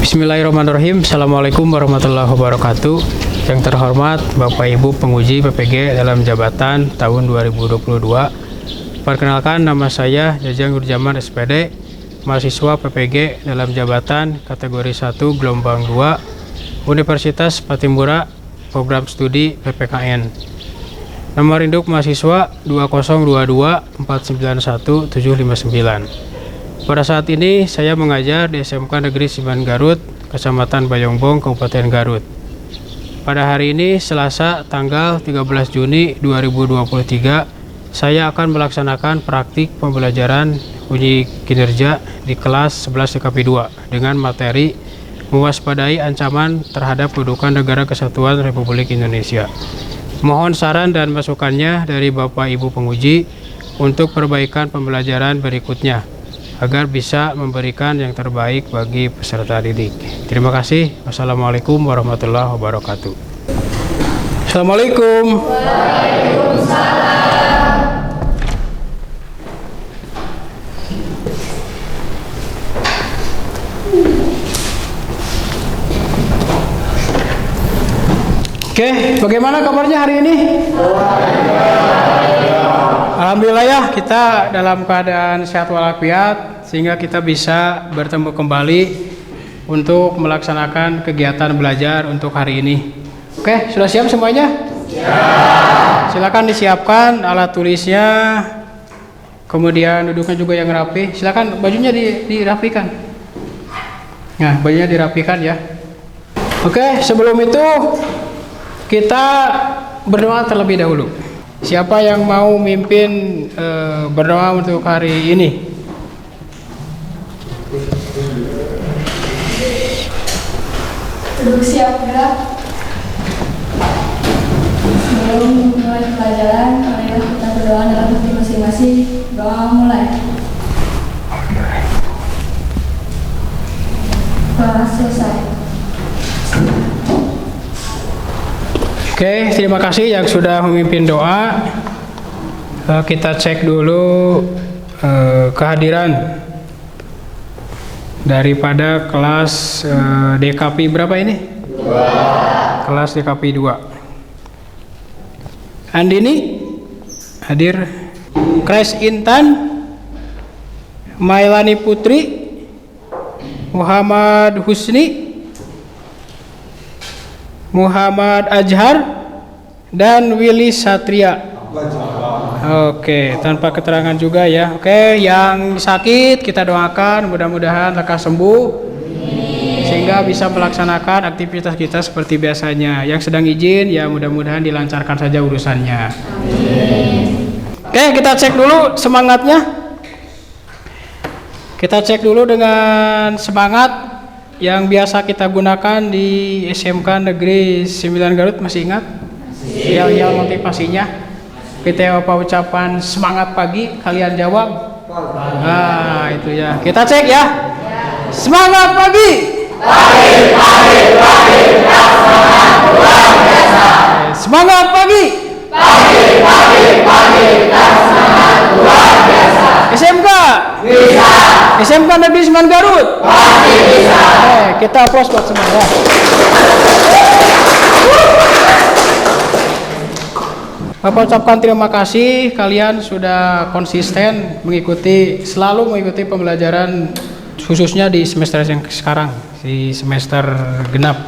Bismillahirrahmanirrahim. Assalamualaikum warahmatullahi wabarakatuh. Yang terhormat Bapak Ibu penguji PPG dalam jabatan tahun 2022. Perkenalkan, nama saya Jajang Nurjaman SPD, mahasiswa PPG dalam jabatan kategori 1 gelombang 2 Universitas Patimbura, program studi PPKN. Nomor induk mahasiswa 2022491759. Pada saat ini saya mengajar di SMK Negeri 9 Garut, Kecamatan Bayongbong, Kabupaten Garut. Pada hari ini Selasa tanggal 13 Juni 2023, saya akan melaksanakan praktik pembelajaran uji kinerja di kelas 11 TKP 2 dengan materi mewaspadai ancaman terhadap kedudukan Negara Kesatuan Republik Indonesia. Mohon saran dan masukannya dari Bapak Ibu penguji untuk perbaikan pembelajaran berikutnya, agar bisa memberikan yang terbaik bagi peserta didik. Terima kasih. Wassalamualaikum warahmatullahi wabarakatuh. Assalamualaikum. Waalaikumsalam. Oke, bagaimana kabarnya hari ini? Alhamdulillah ya, kita dalam keadaan sehat walafiat sehingga kita bisa bertemu kembali untuk melaksanakan kegiatan belajar untuk hari ini. Oke, sudah siap semuanya? Siap. Silakan disiapkan alat tulisnya, kemudian duduknya juga yang rapi. Silakan bajunya dirapikan. Nah, bajunya dirapikan ya. Oke, sebelum itu kita berdoa terlebih dahulu. Siapa yang mau mimpin berdoa untuk hari ini? Duduk siap gerak. Sebelum mulai pelajaran, marilah kita berdoa dalam hati masing-masing. Doa mulai. Kelas selesai. Oke, terima kasih yang sudah memimpin doa. Kita cek dulu kehadiran daripada kelas DKP berapa ini? 2. Kelas DKP 2. Andini hadir. Kres Intan, Mailani Putri, Muhammad Husni, Muhammad Ajhar, dan Willy Satria. Oke, tanpa keterangan juga ya. Oke, yang sakit kita doakan mudah-mudahan lekas sembuh sehingga bisa melaksanakan aktivitas kita seperti biasanya. Yang sedang izin ya mudah-mudahan dilancarkan saja urusannya. Oke, kita cek dulu semangatnya. Kita cek dulu dengan semangat yang biasa kita gunakan di SMK Negeri 9 Garut. Masih ingat? Yel-yel motivasinya. Kita apa ucapan semangat pagi, kalian jawab. Nah, itu ya. Kita cek ya. Semangat pagi. Pagi, pagi, pagi. Semangat luar biasa. Semangat pagi. Pagi, pagi, pagi. Semangat luar biasa. SMK bisa. SMK Negeri 9 Garut pasti bisa. Kita aplaus buat semuanya. Bapak ucapkan terima kasih, kalian sudah konsisten selalu mengikuti pembelajaran khususnya di semester yang sekarang, di semester genap,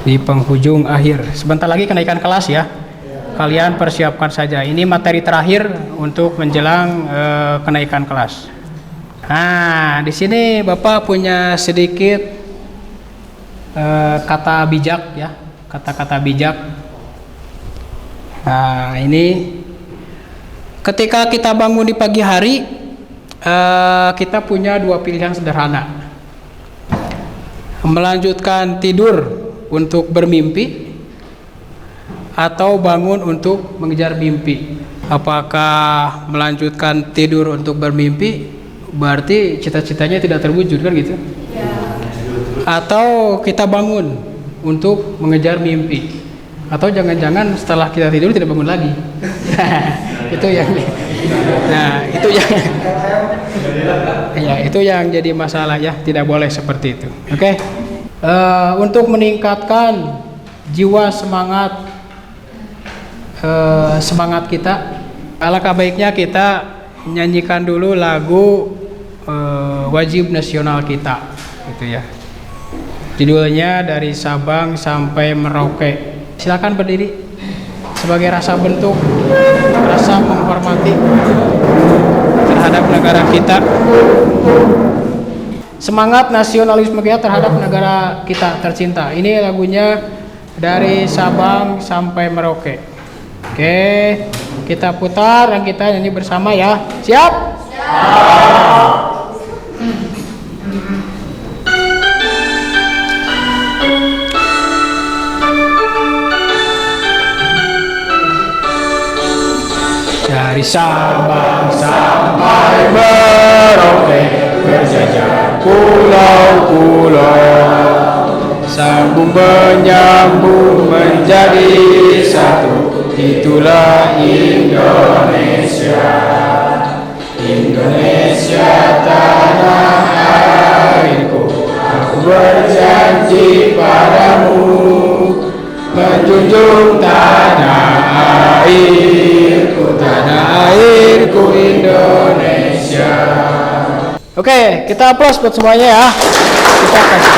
di penghujung akhir. Sebentar lagi kenaikan kelas ya. Kalian persiapkan saja. Ini materi terakhir untuk menjelang kenaikan kelas. Nah, di sini Bapak punya sedikit kata bijak ya, kata-kata bijak. Nah, ini ketika kita bangun di pagi hari, kita punya dua pilihan sederhana. Melanjutkan tidur untuk bermimpi atau bangun untuk mengejar mimpi. Apakah melanjutkan tidur untuk bermimpi berarti cita-citanya tidak terwujud kan gitu? Ya. Atau kita bangun untuk mengejar mimpi? Atau jangan-jangan setelah kita tidur tidak bangun lagi? Itu yang Nah, itu yang jadi masalah ya, tidak boleh seperti itu. Oke. Untuk meningkatkan jiwa semangat kita, alangkah baiknya kita nyanyikan dulu lagu wajib nasional kita, gitu ya. Judulnya Dari Sabang Sampai Merauke. Silakan berdiri sebagai rasa bentuk, rasa menghormati terhadap negara kita. Semangat nasionalisme kita terhadap negara kita tercinta. Ini lagunya Dari Sabang Sampai Merauke. Oke, kita putar dan kita nyanyi bersama ya. Siap? Siap. Dari Sabang sampai Merauke, berjajar pulau-pulau, sambung menyambung menjadi satu, itulah Indonesia. Indonesia tanah airku, aku berjanji padamu, menjunjung tanah airku Indonesia. Oke, kita aplaus buat semuanya ya. Kita kasih.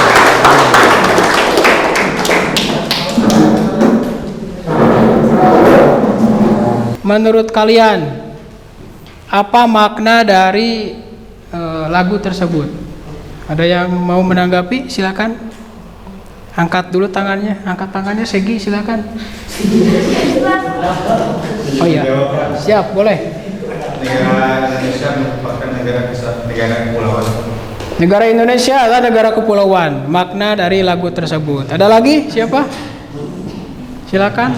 Menurut kalian, apa makna dari lagu tersebut? Ada yang mau menanggapi? Silakan. Angkat dulu tangannya, Segi, silakan. Oh iya, siap, boleh. Negara Indonesia merupakan negara kepulauan. Negara Indonesia adalah negara kepulauan. Makna dari lagu tersebut. Ada lagi? Siapa? Silakan.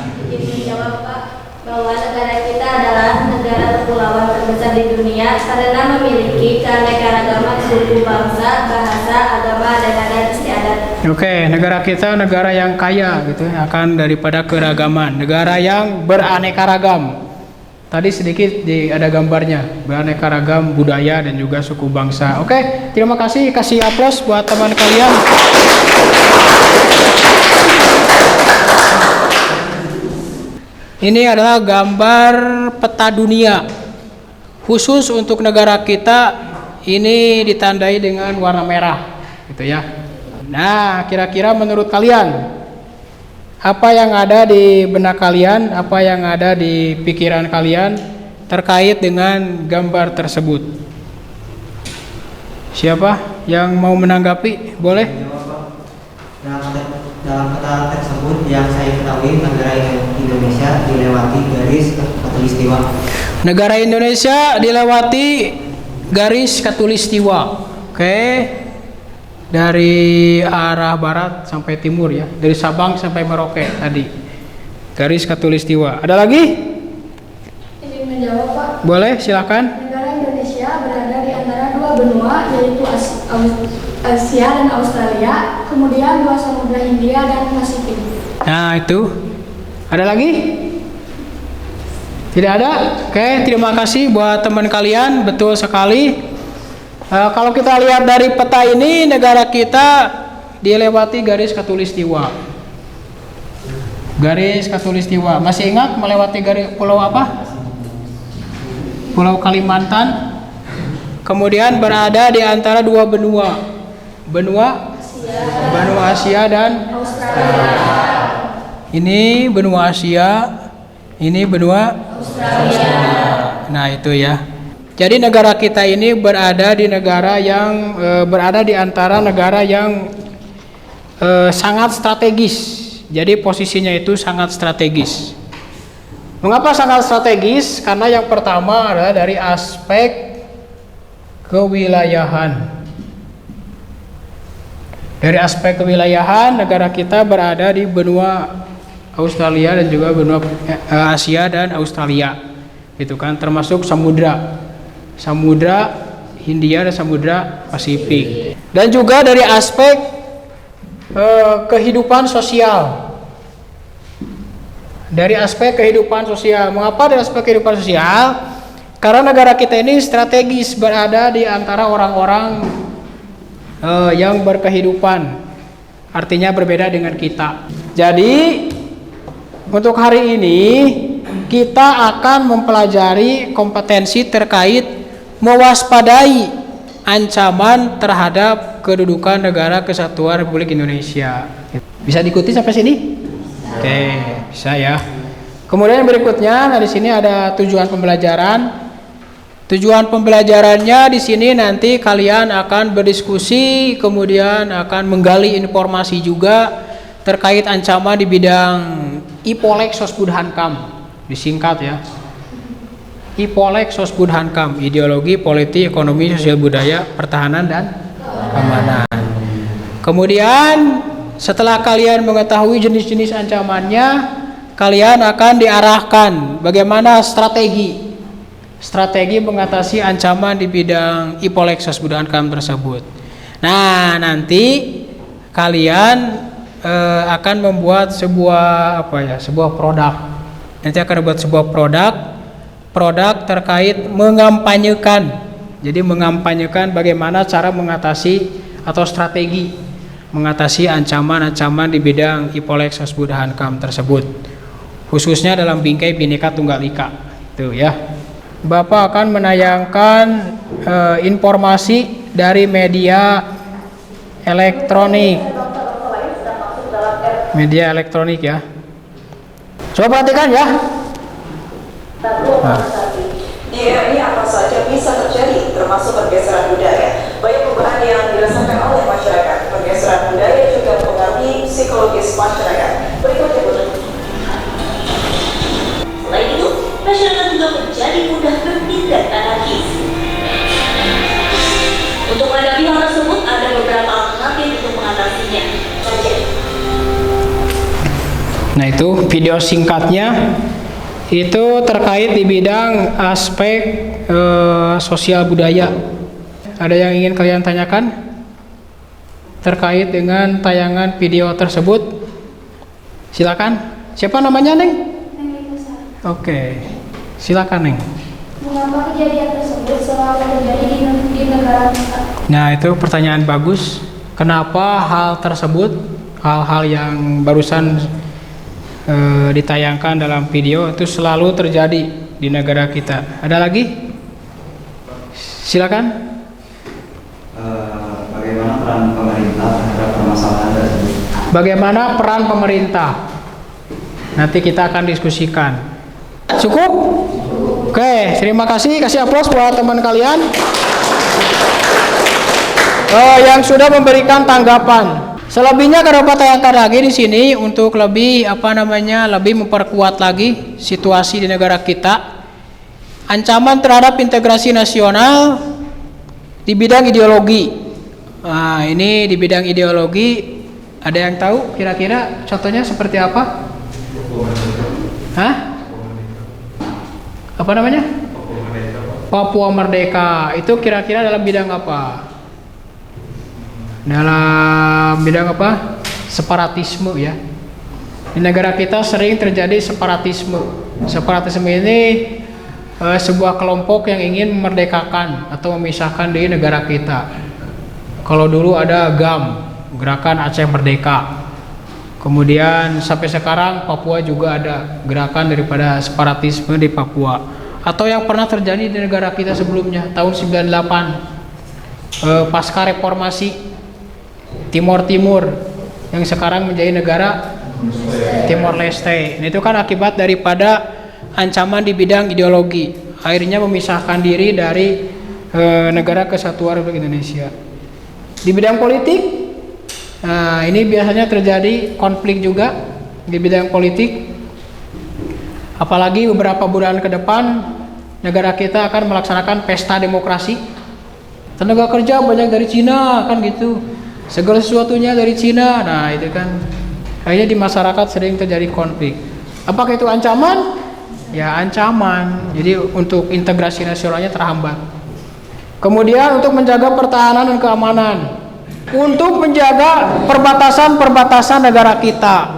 Jawab Pak, bahwa negara kita adalah negara kepulauan terbesar di dunia karena memiliki keanekaragaman suku, bangsa, bahasa, agama, dan adat istiadat. Oke, negara kita negara yang kaya gitu ya, akan daripada keragaman, negara yang beraneka ragam. Tadi sedikit ada gambarnya, beraneka ragam budaya dan juga suku bangsa. Oke, terima kasih, kasih aplaus buat teman kalian. Ini adalah gambar peta dunia khusus untuk negara kita. Ini ditandai dengan warna merah, gitu ya. Nah, kira-kira menurut kalian apa yang ada di benak kalian, apa yang ada di pikiran kalian terkait dengan gambar tersebut? Siapa yang mau menanggapi? Boleh? Dalam peta tersebut yang saya ketahui, negara Indonesia dilewati garis khatulistiwa. Negara Indonesia dilewati garis khatulistiwa. Oke. Dari arah barat sampai timur ya, dari Sabang sampai Merauke tadi garis khatulistiwa. Ada lagi? Izin menjawab Pak. Boleh, silakan. Negara Indonesia berada di antara dua benua, yaitu Asia dan Australia, kemudian dua samudra Hindia dan Pasifik. Nah itu, ada lagi? Tidak ada? Oke, terima kasih buat teman kalian, betul sekali. Kalau kita lihat dari peta ini, negara kita dilewati garis khatulistiwa. Garis khatulistiwa. Masih ingat melewati garis pulau apa? Pulau Kalimantan. Kemudian berada di antara dua benua. Benua Asia dan Australia. Ini benua Asia, ini benua Australia. Nah, itu ya. Jadi negara kita ini berada di negara yang berada di antara negara yang sangat strategis. Jadi posisinya itu sangat strategis. Mengapa sangat strategis? Karena yang pertama adalah dari aspek kewilayahan. Dari aspek kewilayahan, negara kita berada di benua Australia dan juga benua Asia dan Australia. Itu kan termasuk samudra Hindia dan samudra Pasifik. Dan juga dari aspek kehidupan sosial. Dari aspek kehidupan sosial. Mengapa dari aspek kehidupan sosial? Karena negara kita ini strategis berada di antara orang-orang yang berkehidupan, artinya berbeda dengan kita. Jadi untuk hari ini kita akan mempelajari kompetensi terkait mewaspadai ancaman terhadap kedudukan negara kesatuan Republik Indonesia. Bisa diikuti sampai sini? Oke, bisa ya. Kemudian berikutnya, nah di sini ada tujuan pembelajaran. Tujuan pembelajarannya di sini nanti kalian akan berdiskusi, kemudian akan menggali informasi juga terkait ancaman di bidang IPOLEK Sosbudhankam, disingkat ya. IPOLEK Sosbudhankam, ideologi, politik, ekonomi, sosial budaya, pertahanan dan keamanan. Kemudian setelah kalian mengetahui jenis-jenis ancamannya, kalian akan diarahkan bagaimana strategi mengatasi ancaman di bidang IPOLEK Sosbudhankam tersebut. Nah, nanti kalian akan membuat sebuah produk. Nanti akan membuat sebuah produk terkait mengampanyekan. Jadi mengampanyekan bagaimana cara mengatasi atau strategi mengatasi ancaman-ancaman di bidang IPOLEK Sosbudhankam tersebut, khususnya dalam bingkai Bhinneka Tunggal Ika. Itu ya. Bapak akan menayangkan informasi dari media elektronik. Media elektronik ya. Coba perhatikan ya. Di era ini apa saja bisa terjadi, termasuk pergeseran budaya. Banyak perubahan yang dirasakan oleh masyarakat. Pergeseran budaya juga mempengaruhi psikologis masyarakat. Berikut liputan. Selain itu, masyarakat juga menjadi mudah bertindak anarkis. Untuk menghadapi hal tersebut, ada beberapa alternatif untuk mengatasinya. Nah, itu video singkatnya itu terkait di bidang aspek sosial budaya. Ada yang ingin kalian tanyakan terkait dengan tayangan video tersebut? Silakan. Siapa namanya, Neng? Oke, silakan, Neng. Mengapa kejadian tersebut selalu terjadi di negara kita? Nah, itu pertanyaan bagus. Kenapa hal tersebut, hal-hal yang barusan ditayangkan dalam video itu selalu terjadi di negara kita? Ada lagi? Silakan. Bagaimana peran pemerintah terhadap permasalahan tersebut? Bagaimana peran pemerintah? Nanti kita akan diskusikan. Cukup? Oke, terima kasih. Kasih aplaus buat teman kalian yang sudah memberikan tanggapan. Selebihnya kita dapat tayangkan lagi di sini untuk lebih lebih memperkuat lagi situasi di negara kita. Ancaman terhadap integrasi nasional di bidang ideologi. Nah, ini di bidang ideologi ada yang tahu kira-kira contohnya seperti apa? Hah? Apa namanya? Papua Merdeka. Itu kira-kira dalam bidang apa? Dalam bidang apa? Separatisme ya. Di negara kita sering terjadi separatisme. Separatisme ini sebuah kelompok yang ingin memerdekakan atau memisahkan di negara kita. Kalau dulu ada GAM, Gerakan Aceh Merdeka. Kemudian sampai sekarang Papua juga ada gerakan daripada separatisme di Papua. Atau yang pernah terjadi di negara kita sebelumnya tahun 98 pasca reformasi Timor yang sekarang menjadi negara Timor Leste. Itu kan akibat daripada ancaman di bidang ideologi, akhirnya memisahkan diri dari negara kesatuan Republik Indonesia. Di bidang politik, nah ini biasanya terjadi konflik juga di bidang politik. Apalagi beberapa bulan ke depan negara kita akan melaksanakan pesta demokrasi. Tenaga kerja banyak dari Cina kan gitu. Segala sesuatunya dari Cina. Nah, itu kan akhirnya di masyarakat sering terjadi konflik. Apakah itu ancaman? Ya, ancaman. Jadi untuk integrasi nasionalnya terhambat. Kemudian untuk menjaga pertahanan dan keamanan, untuk menjaga perbatasan-perbatasan negara kita,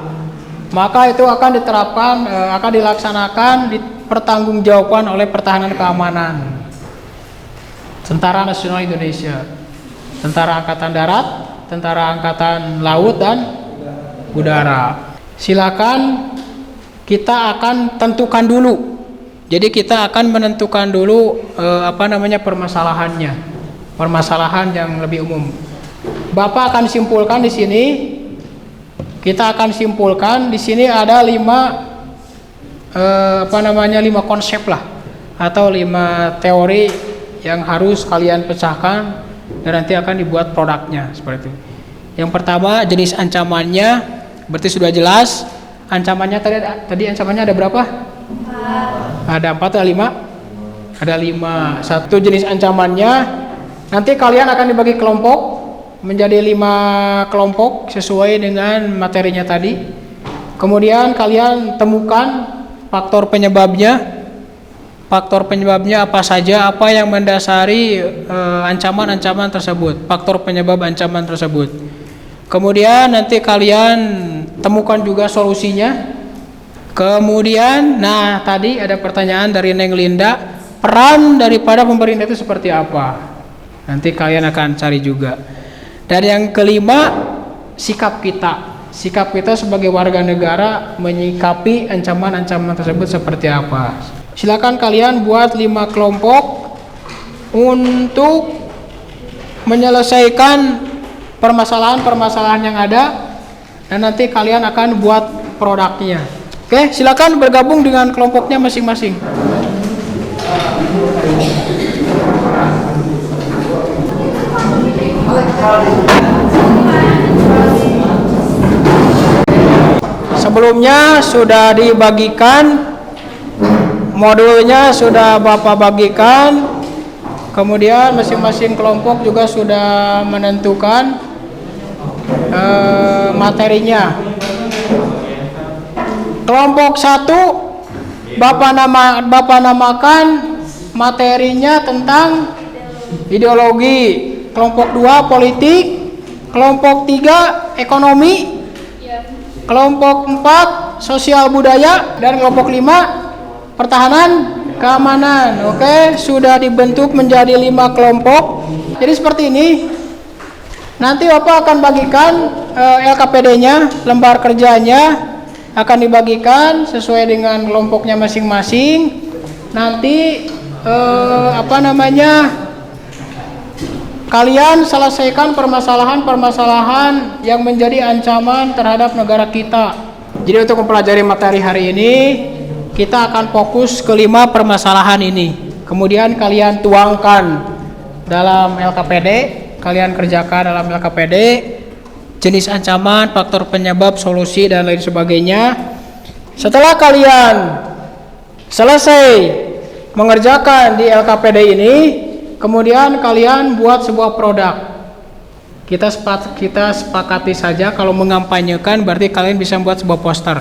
maka itu akan diterapkan, akan dilaksanakan dipertanggungjawabkan oleh pertahanan keamanan. Tentara Nasional Indonesia, Tentara Angkatan Darat, Tentara Angkatan Laut dan Udara. Silakan kita akan tentukan dulu. Jadi kita akan menentukan dulu permasalahannya. Permasalahan yang lebih umum. Bapak akan simpulkan di sini. Kita akan simpulkan di sini ada 5 konsep lah, atau 5 teori yang harus kalian pecahkan dan nanti akan dibuat produknya seperti itu. Yang pertama, jenis ancamannya, berarti sudah jelas. Ancamannya tadi ancamannya ada berapa? 4. Ada 4 atau 5? Ada 5. Satu jenis ancamannya. Nanti kalian akan dibagi kelompok menjadi 5 kelompok sesuai dengan materinya tadi. Kemudian kalian temukan faktor penyebabnya. Faktor penyebabnya apa saja, apa yang mendasari ancaman-ancaman tersebut, faktor penyebab ancaman tersebut. Kemudian nanti kalian temukan juga solusinya. Kemudian, tadi ada pertanyaan dari Neng Linda, peran daripada pemerintah itu seperti apa? Nanti kalian akan cari juga. Dan yang kelima, sikap kita. Sikap kita sebagai warga negara menyikapi ancaman-ancaman tersebut seperti apa? Silakan kalian buat 5 kelompok untuk menyelesaikan permasalahan-permasalahan yang ada, dan nanti kalian akan buat produknya. Oke, silakan bergabung dengan kelompoknya masing-masing. Sebelumnya sudah dibagikan modulnya, sudah Bapak bagikan. Kemudian masing-masing kelompok juga sudah menentukan materinya. Kelompok 1 Bapak namakan materinya tentang ideologi. Kelompok 2 politik. Kelompok 3 ekonomi. Kelompok 4 sosial budaya, dan kelompok 5 pertahanan keamanan. Oke, sudah dibentuk menjadi 5 kelompok. Jadi seperti ini. Nanti Bapak akan bagikan LKPD-nya, lembar kerjanya akan dibagikan sesuai dengan kelompoknya masing-masing. Nanti kalian selesaikan permasalahan-permasalahan yang menjadi ancaman terhadap negara kita. Jadi untuk mempelajari materi hari ini, kita akan fokus ke 5 permasalahan ini. Kemudian kalian tuangkan dalam LKPD, kalian kerjakan dalam LKPD, jenis ancaman, faktor penyebab, solusi, dan lain sebagainya. Setelah kalian selesai mengerjakan di LKPD ini, kemudian kalian buat sebuah produk. Kita sepakati saja, kalau mengampanyekan berarti kalian bisa membuat sebuah poster,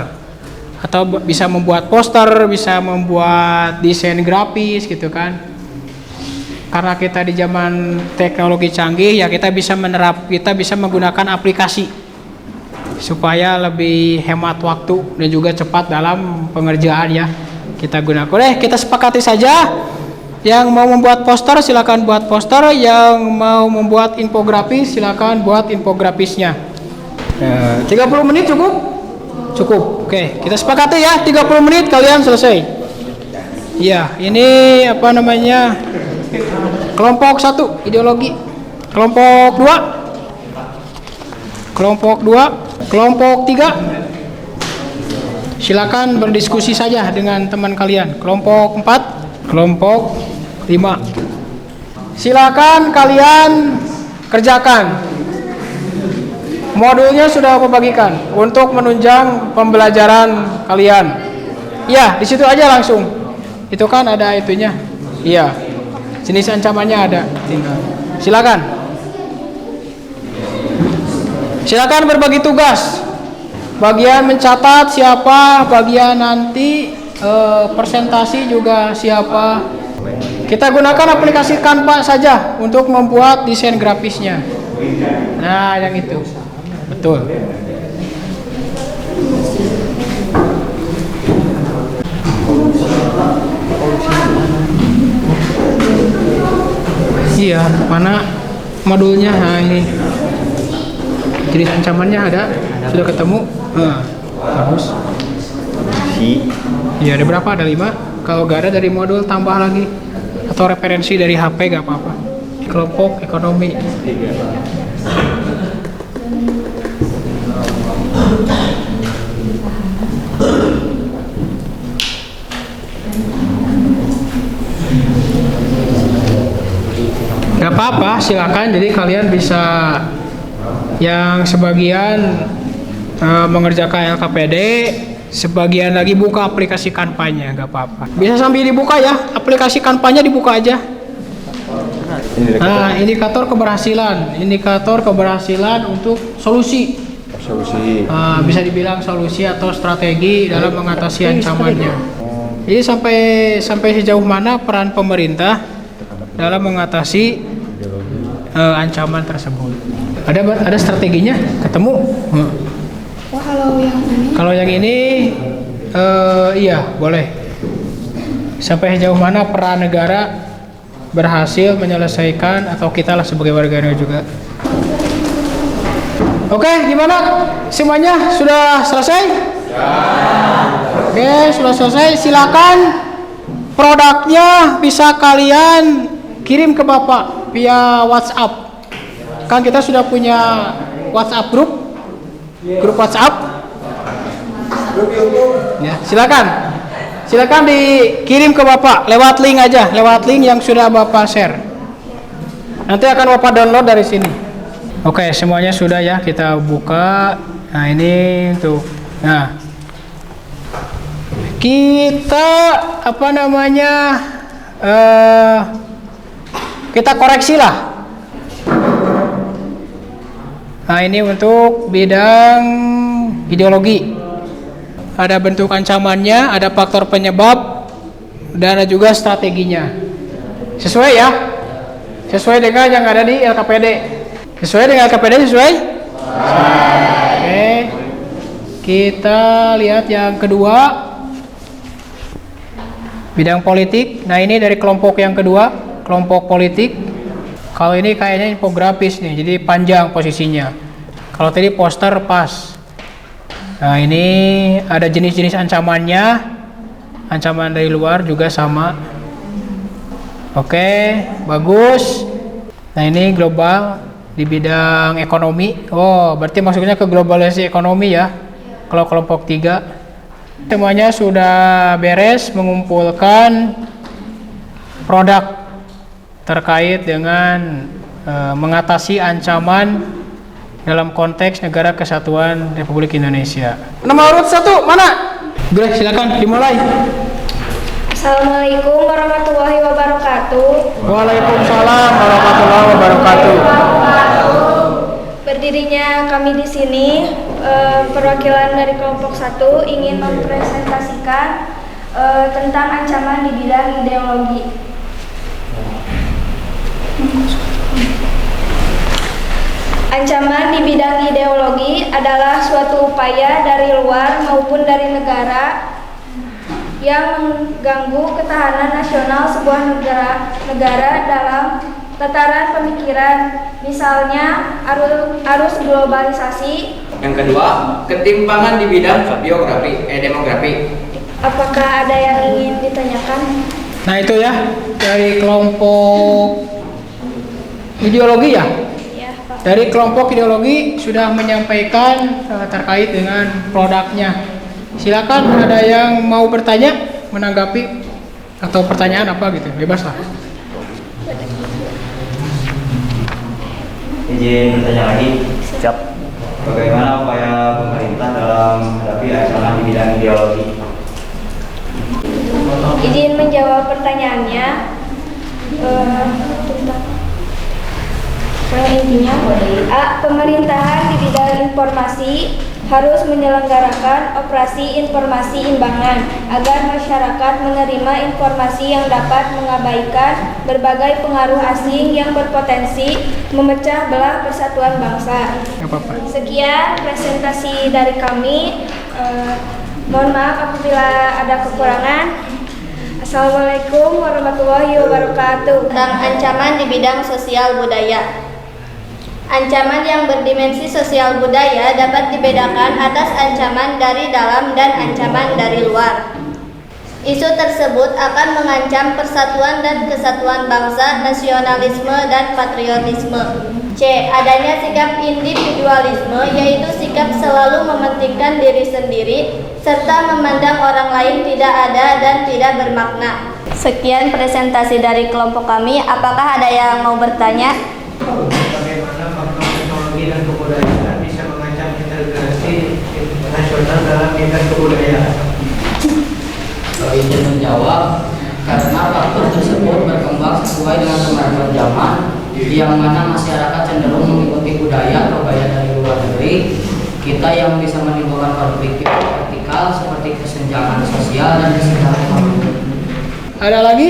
atau bisa membuat poster, bisa membuat desain grafis gitu kan. Karena kita di zaman teknologi canggih, ya kita bisa menggunakan aplikasi supaya lebih hemat waktu dan juga cepat dalam pengerjaan ya. Kita gunakan. Kita sepakati saja. Yang mau membuat poster silakan buat poster, yang mau membuat infografis silakan buat infografisnya. 30 menit cukup? Cukup. Oke, kita sepakati ya, 30 menit kalian selesai. Iya, ini kelompok 1 ideologi. Kelompok 2. Kelompok 3. Silakan berdiskusi saja dengan teman kalian. Kelompok 4, kelompok 5. Silakan kalian kerjakan. Modulnya sudah aku bagikan untuk menunjang pembelajaran kalian. Iya, di situ aja langsung. Itu kan ada itunya. Iya. Jenis ancamannya ada. Silakan. Silakan berbagi tugas. Bagian mencatat siapa, bagian nanti presentasi juga siapa. Kita gunakan aplikasi Canva saja untuk membuat desain grafisnya. Nah, yang itu. Betul. Mana modulnya? Nah ini. Jenis ancamannya ada? Sudah ketemu? Bagus. Iya, ada berapa? Ada 5. Kalau nggak ada dari modul tambah lagi. Atau referensi dari HP nggak apa-apa. Kelompok ekonomi. Gak apa-apa, silakan. Jadi kalian bisa yang sebagian mengerjakan LKPD, sebagian lagi buka aplikasi kampanye, gak apa-apa. Bisa sambil dibuka ya, aplikasi kampanye dibuka aja. Nah, indikator keberhasilan untuk solusi. Bisa dibilang solusi atau strategi dalam mengatasi ancamannya. Jadi sampai sejauh mana peran pemerintah dalam mengatasi ancaman tersebut. Ada strateginya, ketemu. Wah, kalau yang ini Iya boleh. Sampai sejauh mana peran negara berhasil menyelesaikan, atau kita lah sebagai warga negara juga. Oke, gimana? Semuanya sudah selesai? Ya. Oke, sudah selesai. Silakan produknya bisa kalian kirim ke Bapak via WhatsApp. Kan kita sudah punya WhatsApp grup WhatsApp. Ya, silakan dikirim ke Bapak lewat link aja, lewat link yang sudah Bapak share. Nanti akan Bapak download dari sini. Oke, semuanya sudah ya, kita buka. Nah, ini tuh. Nah, kita kita koreksi lah. Nah, ini untuk bidang ideologi. Ada bentuk ancamannya, ada faktor penyebab, dan ada juga strateginya. Sesuai ya? Sesuai dengan yang ada di LKPD. Sesuai dengan LKPD, sesuai? Oke. Kita lihat yang kedua. Bidang politik. Nah, ini dari kelompok yang kedua, kelompok politik. Kalau ini kayaknya infografis nih, jadi panjang posisinya. Kalau tadi poster pas. Nah, ini ada jenis-jenis ancamannya. Ancaman dari luar juga sama. Oke, bagus. Nah, ini global di bidang ekonomi. Oh, berarti maksudnya ke globalisasi ekonomi ya. Kalau kelompok 3. Semuanya sudah beres mengumpulkan produk terkait dengan mengatasi ancaman dalam konteks Negara Kesatuan Republik Indonesia. Nomor urut 1 mana? Boleh, silakan dimulai. Assalamualaikum warahmatullahi wabarakatuh. Waalaikumsalam warahmatullahi wabarakatuh. Berdirinya kami di sini, perwakilan dari kelompok 1 ingin mempresentasikan tentang ancaman di bidang ideologi. Ancaman di bidang ideologi adalah suatu upaya dari luar maupun dari negara yang mengganggu ketahanan nasional sebuah negara dalam tataran pemikiran, misalnya arus globalisasi. Yang kedua, ketimpangan di bidang demografi. Apakah ada yang ingin ditanyakan? Nah, itu ya dari kelompok ideologi ya. Dari kelompok ideologi sudah menyampaikan terkait dengan produknya. Silakan, ada yang mau bertanya, menanggapi, atau pertanyaan apa gitu, bebas lah. Izin bertanya lagi. Siap. Bagaimana upaya pemerintah dalam menghadapi ancaman di bidang ideologi? Izin menjawab pertanyaannya. Intinya, pemerintahan di bidang informasi harus menyelenggarakan operasi informasi imbangan agar masyarakat menerima informasi yang dapat mengabaikan berbagai pengaruh asing yang berpotensi memecah belah persatuan bangsa. Sekian presentasi dari kami. Mohon maaf apabila ada kekurangan. Assalamualaikum warahmatullahi wabarakatuh. Tentang ancaman di bidang sosial budaya. Ancaman yang berdimensi sosial budaya dapat dibedakan atas ancaman dari dalam dan ancaman dari luar. Isu tersebut akan mengancam persatuan dan kesatuan bangsa, nasionalisme, dan patriotisme. C. Adanya sikap individualisme, yaitu sikap selalu mementingkan diri sendiri, serta memandang orang lain tidak ada dan tidak bermakna. Sekian presentasi dari kelompok kami. Apakah ada yang mau bertanya? Bagaimana faktor teknologi dan kebudayaan bisa mengancam integrasi nasional dalam bidang kebudayaan? Izin menjawab, karena faktor tersebut berkembang sesuai dengan kemajuan zaman, yang mana masyarakat cenderung mengikuti budaya atau gaya dari luar negeri. Kita yang bisa menimbulkan konflik vertikal seperti kesenjangan sosial dan kesenjangan ekonomi. Ada lagi?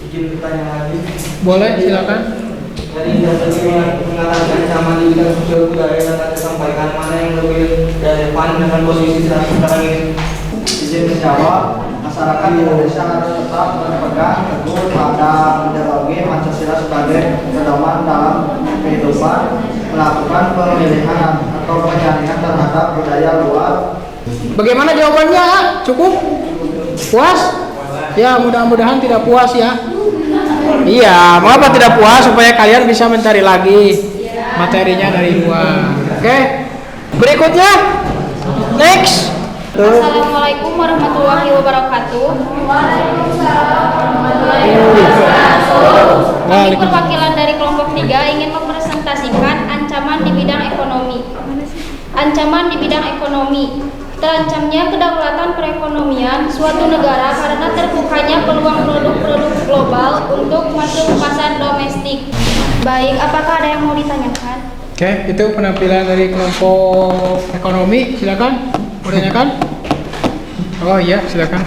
Izin bertanya lagi. Boleh, silakan. Dari mengatakan ancaman di bidang sosial budaya yang tadi sampaikan, mana yang lebih relevan dengan posisi sekarang ini? Izin menjawab, masyarakat Indonesia harus tetap berpegang teguh pada ideologi Pancasila sebagai pedoman dalam kehidupan, melakukan pemilihan atau penyaringan terhadap budaya luar. Bagaimana jawabannya? Cukup? Puas? Ya, mudah-mudahan tidak puas ya. Iya, mengapa tidak puas? Supaya kalian bisa mencari lagi materinya dari luar. Oke. Berikutnya. Next. Assalamualaikum warahmatullahi wabarakatuh. Kami perwakilan dari kelompok 3 ingin mempresentasikan ancaman di bidang ekonomi. Ancaman di bidang ekonomi. Terancamnya kedaulatan perekonomian suatu negara karena terbukanya peluang produk-produk global untuk masuk pasar domestik. Baik, apakah ada yang mau ditanyakan? Oke, itu penampilan dari kelompok ekonomi. Silakan. Mau tanyakan? Oh iya, silakan.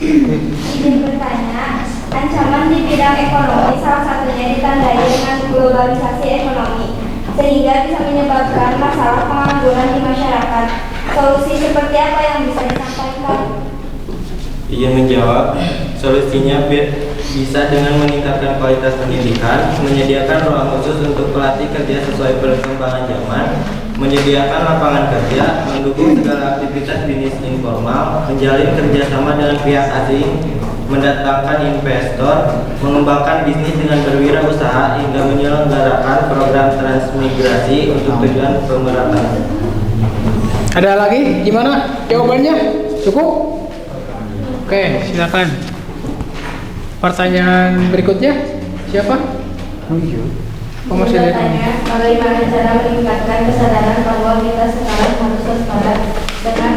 Izin bertanya, ancaman di bidang ekonomi salah satunya ditandai dengan globalisasi ekonomi, sehingga bisa menyebabkan masalah pengangguran di masyarakat. Solusi seperti apa yang bisa disampaikan? Ia menjawab, solusinya bisa dengan meningkatkan kualitas pendidikan, menyediakan ruang khusus untuk pelatih kerja sesuai perkembangan zaman, menyediakan lapangan kerja, mendukung segala aktivitas bisnis informal, menjalin kerjasama dengan pihak asing, mendatangkan investor, mengembangkan bisnis dengan berwirausaha, hingga menyelenggarakan program transmigrasi untuk tujuan pemerataan. Ada lagi? Gimana jawabannya? Cukup? Oke, silakan. Pertanyaan berikutnya siapa? Oh, masih ada. Bagaimana cara meningkatkan kesadaran bahwa kita sekarang harus waspada dengan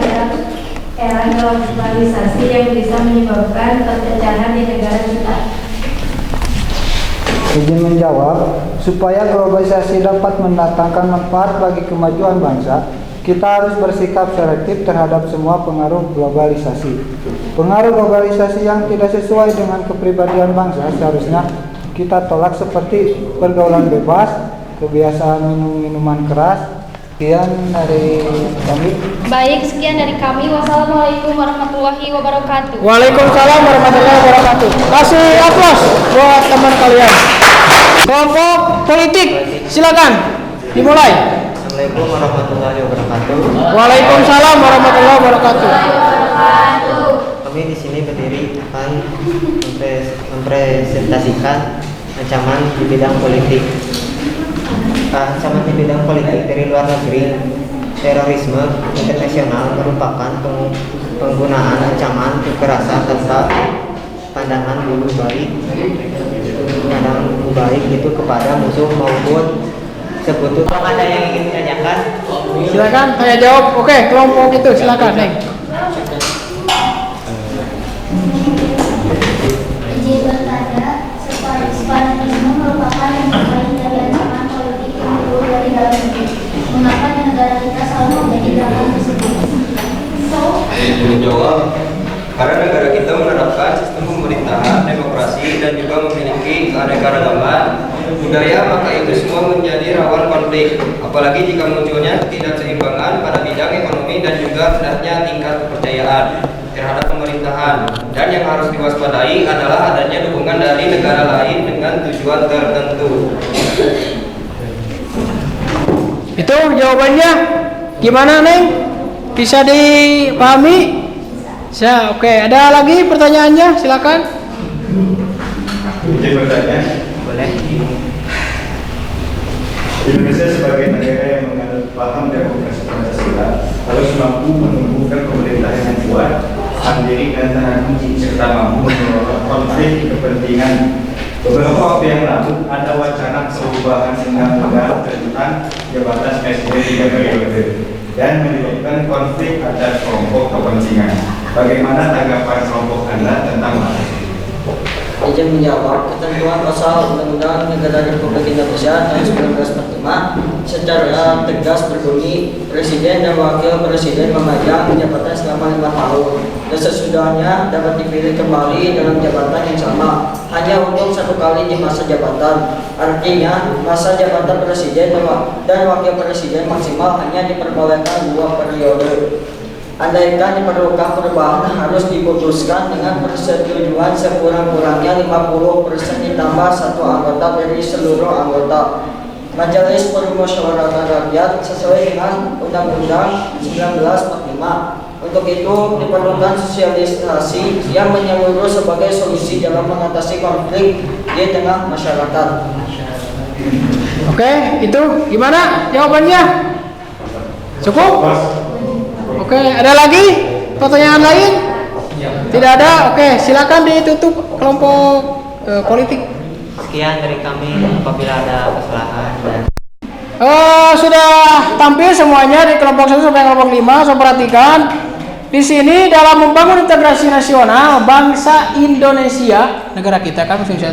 era globalisasi yang bisa menyebabkan perpecahan di negara kita? Izin menjawab, supaya globalisasi dapat mendatangkan manfaat bagi kemajuan bangsa, kita harus bersikap selektif terhadap semua pengaruh globalisasi. Pengaruh globalisasi yang tidak sesuai dengan kepribadian bangsa seharusnya kita tolak, seperti pergaulan bebas, kebiasaan minum minuman keras. Sekian dari kami. Baik, sekian dari kami. Wassalamualaikum warahmatullahi wabarakatuh. Waalaikumsalam warahmatullahi wabarakatuh. Kasih aplaus buat teman kalian. Kelompok politik, silakan dimulai. Assalamualaikum warahmatullahi wabarakatuh. Waalaikumsalam warahmatullahi wabarakatuh. Kami di sini berdiri akan mempresentasikan ancaman di bidang politik. Ancaman di bidang politik dari luar negeri, terorisme internasional merupakan penggunaan ancaman kekerasan tanpa pandangan bulu baik itu kepada musuh maupun sekutu. Kalau ada yang ingin ditanyakan, Silakan saya jawab. Oke, kelompok itu silakan, Neng. Izin bertanya, separatisme merupakan yang terbaik dari ancaman politik yang timbul dari dalam negeri. Mengapa di negara kita selalu menjadi gerakan tersebut? Menjawab, karena negara kita menerapkan sistem pemerintahan, demokrasi, dan juga memiliki keanekaragaman budaya, maka itu semua menjadi rawan konflik. Apalagi jika munculnya ketidakseimbangan pada bidang ekonomi dan juga rendahnya tingkat kepercayaan. terhadap pemerintahan, dan yang harus diwaspadai adalah adanya dukungan dari negara lain dengan tujuan tertentu. Itu jawabannya. Gimana, Neng? Bisa dipahami? Oke. Ada lagi pertanyaannya? Silakan. Izin bertanya. Boleh. Indonesia sebagai negara yang menganut paham demokrasi Pancasila harus mampu menumbuhkan pemerintahan yang kuat, mandiri dan tahan uji, serta mampu mengelola konflik kepentingan. Beberapa waktu yang lalu ada wacana perubahan undang-undang tentang jabatan presiden 3 periode dan menyebabkan konflik antar kelompok kepentingan. Bagaimana tanggapan kelompok Anda tentang hal itu? Izin menjawab, ketentuan pasal Undang-Undang Negara Republik Indonesia tahun 1945 secara tegas berbunyi Presiden dan Wakil Presiden memegang jabatan selama 5 tahun dan sesudahnya dapat dipilih kembali dalam jabatan yang sama hanya untuk 1 kali di masa jabatan. Artinya masa jabatan Presiden dan Wakil Presiden maksimal hanya diperbolehkan 2 periode. Andaikan diperlukan perubahan harus diputuskan dengan persetujuan sekurang-kurangnya 50% ditambah 1 anggota dari seluruh anggota Majelis Permusyawaratan Rakyat sesuai dengan Undang-Undang 1945. Untuk itu diperlukan sosialisasi yang menyeluruh sebagai solusi dalam mengatasi konflik di tengah masyarakat. Oke, itu gimana jawabannya? Cukup? Oke, ada lagi pertanyaan lain? Tidak ada. Oke, silakan ditutup kelompok politik. Sekian dari kami, apabila ada kesalahan dan Sudah tampil semuanya di kelompok 1 sampai kelompok 5. Saya perhatikan di sini dalam membangun integrasi nasional bangsa Indonesia, negara kita kan Indonesia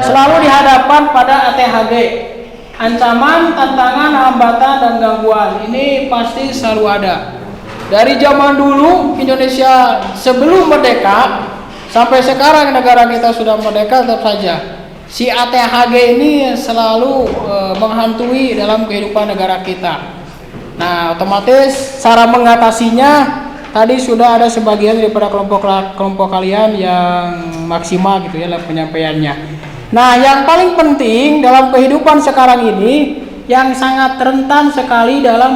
selalu dihadapkan pada ATHG, ancaman, tantangan, hambatan dan gangguan. Ini pasti selalu ada. Dari zaman dulu Indonesia sebelum merdeka sampai sekarang negara kita sudah merdeka, tetap saja si ATHG ini selalu menghantui dalam kehidupan negara kita. Nah, otomatis cara mengatasinya tadi sudah ada sebagian daripada kelompok kalian yang maksimal gitu ya dalam penyampaiannya. Nah, yang paling penting dalam kehidupan sekarang ini yang sangat rentan sekali dalam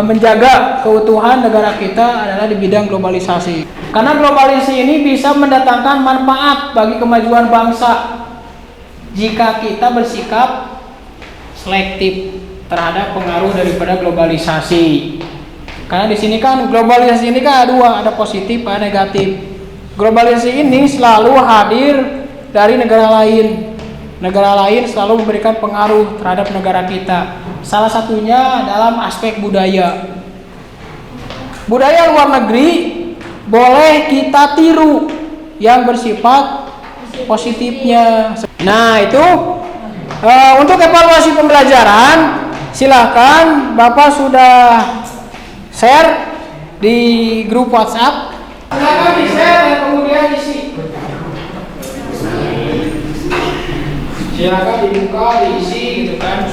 menjaga keutuhan negara kita adalah di bidang globalisasi. Karena globalisasi ini bisa mendatangkan manfaat bagi kemajuan bangsa jika kita bersikap selektif terhadap pengaruh daripada globalisasi. Karena di sini kan globalisasi ini kan ada positif, ada negatif. Globalisasi ini selalu hadir dari negara lain. Negara lain selalu memberikan pengaruh terhadap negara kita. Salah satunya dalam aspek budaya. Budaya luar negeri boleh kita tiru yang bersifat positifnya. Nah, itu untuk evaluasi pembelajaran, silahkan Bapak sudah share di grup WhatsApp. Silahkan di-share dan kemudian diisi. Silakan dibuka, diisi gitu kan.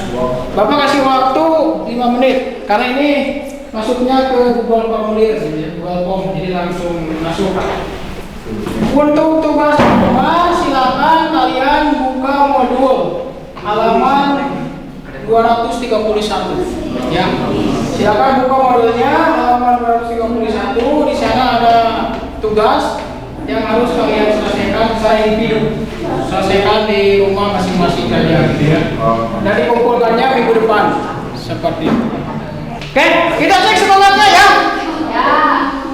Bapak kasih waktu 5 menit karena ini masuknya ke Google Formulir gitu ya, Google Form, jadi langsung masuk. Untuk tugas kedua silakan kalian buka modul halaman 231 ya. Silakan buka modulnya halaman 231. Di sana ada tugas yang harus kalian selesaikan secara individu. Selesaikan di rumah masing-masing saja gitu ya. Dan dikumpulkannya minggu depan seperti itu. Oke, kita cek semangatnya ya. Ya.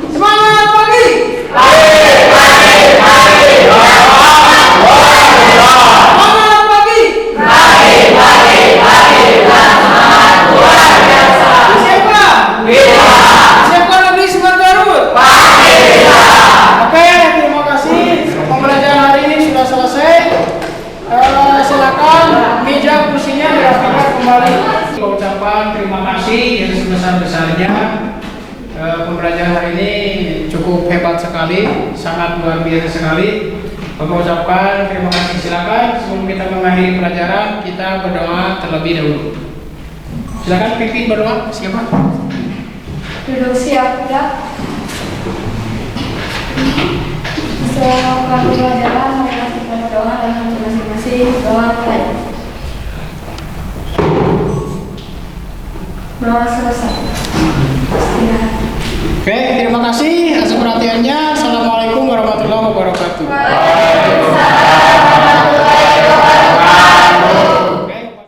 Semangat pagi. Terima kasih yang sebesar-besarnya. Pembelajaran hari ini cukup hebat sekali, sangat luar biasa sekali. Bapak ucapkan terima kasih. Silakan sebelum kita mengakhiri pelajaran kita berdoa terlebih dahulu. Silakan pimpin berdoa. Siapa? Duduk siap, gerak. Setelah pelajaran, mari kita berdoa dalam masing-masing. Doa mulai. Doa selesai. Istirahat. Oke, terima kasih.